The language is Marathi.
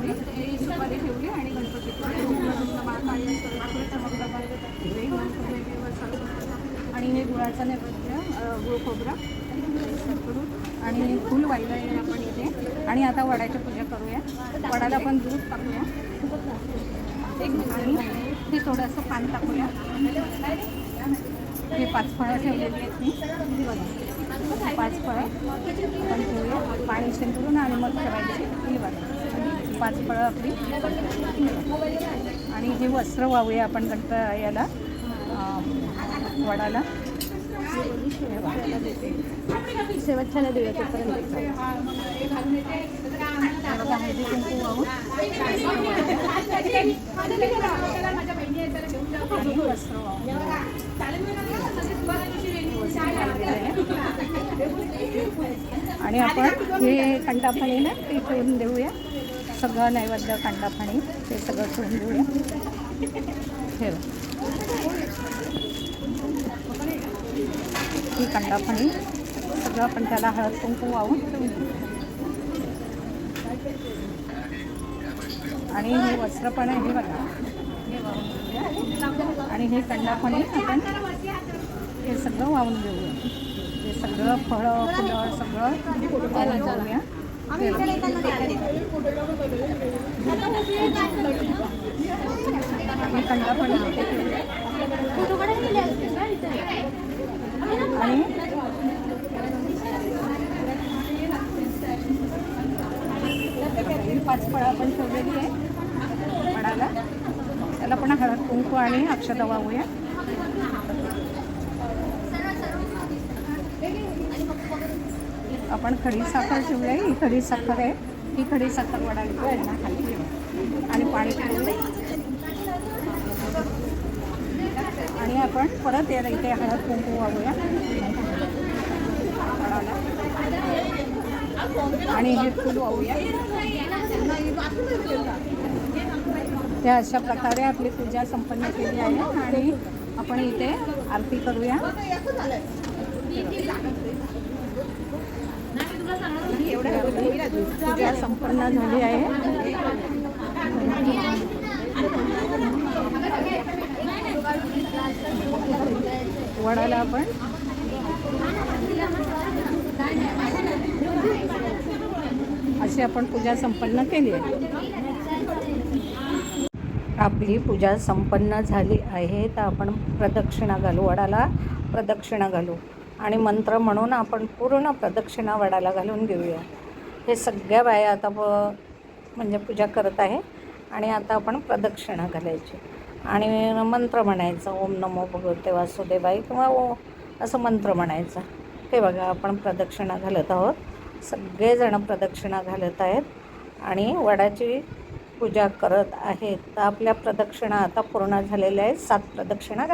ही सुपारी ठेवली आणि गणपतीला आणि हे गुळाचा नैवेद्य गुळ खोबरं करून आणि फूल वाहिलं आहे आपण इथे. आणि आता वडाची पूजा करूया. वडाला पण दूध टाकूया आणि हे थोडंसं पान टाकूया. हे 5 फळं ठेवलेली आहेत मी. 5 फळं आपण ठेवूया, पाणी शिंपडून आणि मग ठेवायची. ही बघा 5 फळं आपली. आणि हे वस्त्र वाहूया आपण याला वडाला. शेवटच्याला देऊया तोपर्यंत. हळदी कुंकू वाहून आणि वस्त्र वाहून आणि आपण हे कंटाफणी ना ते ठेवून देऊया. सगळं नैवेद्य कंटाफणी ते सगळं ठेवून देऊया. ठेव ही कंटाफणी सगळं आपण त्याला हळद कुंकू वाहून ठेवून देऊ. आणि हे वस्त्र पण आहे हे बघा, हे वाहून देऊया. आणि हे कंटाफणी आपण हे सगळं वाहून देऊया. हे सगळं फळं फुलं सगळं वाहून देऊया. हे कंटाफणी आणि ही 5 फळं आपण ठेवलेली आहे वडाला. त्याला पण हळद कुंकू आणि अक्षता वाहूया. आपण खडी साखर ठेवूया. ही खडी साखर आहे. ही खडी साखर वडाला यांना खाली ठेवू आणि पाणी ठेवूया. आणि आपण परत याला इथे हळद कुंकू वाहूया वडाला. आणि हे फूल वाहूया. त्या अशा प्रकारे आपली पूजा संपन्न केली आहे. आणि आपण इथे आरती करूया. पूजा संपन्न झाली आहे. वडाला आपण अशी आपण पूजा संपन्न केली आहे. आपली पूजा संपन्न झाली आहे. तर आपण प्रदक्षिणा घालू, वडाला प्रदक्षिणा घालू आणि मंत्र म्हणून आपण पूर्ण प्रदक्षिणा वडाला घालून घेऊया. हे सगळ्या बाया आता म्हणजे पूजा करत आहे. आणि आता आपण प्रदक्षिणा घालायची आणि मंत्र म्हणायचं, ओम नमो भगवते वासुदेवाय किंवा असं मंत्र म्हणायचं. हे बघा आपण प्रदक्षिणा घालत आहोत. सगळेजण प्रदक्षिणा घालत आहेत आणि वडाची पूजा करत आहेत. तर आपल्या प्रदक्षिणा आता पूर्ण झालेल्या आहेत. 7 प्रदक्षिणा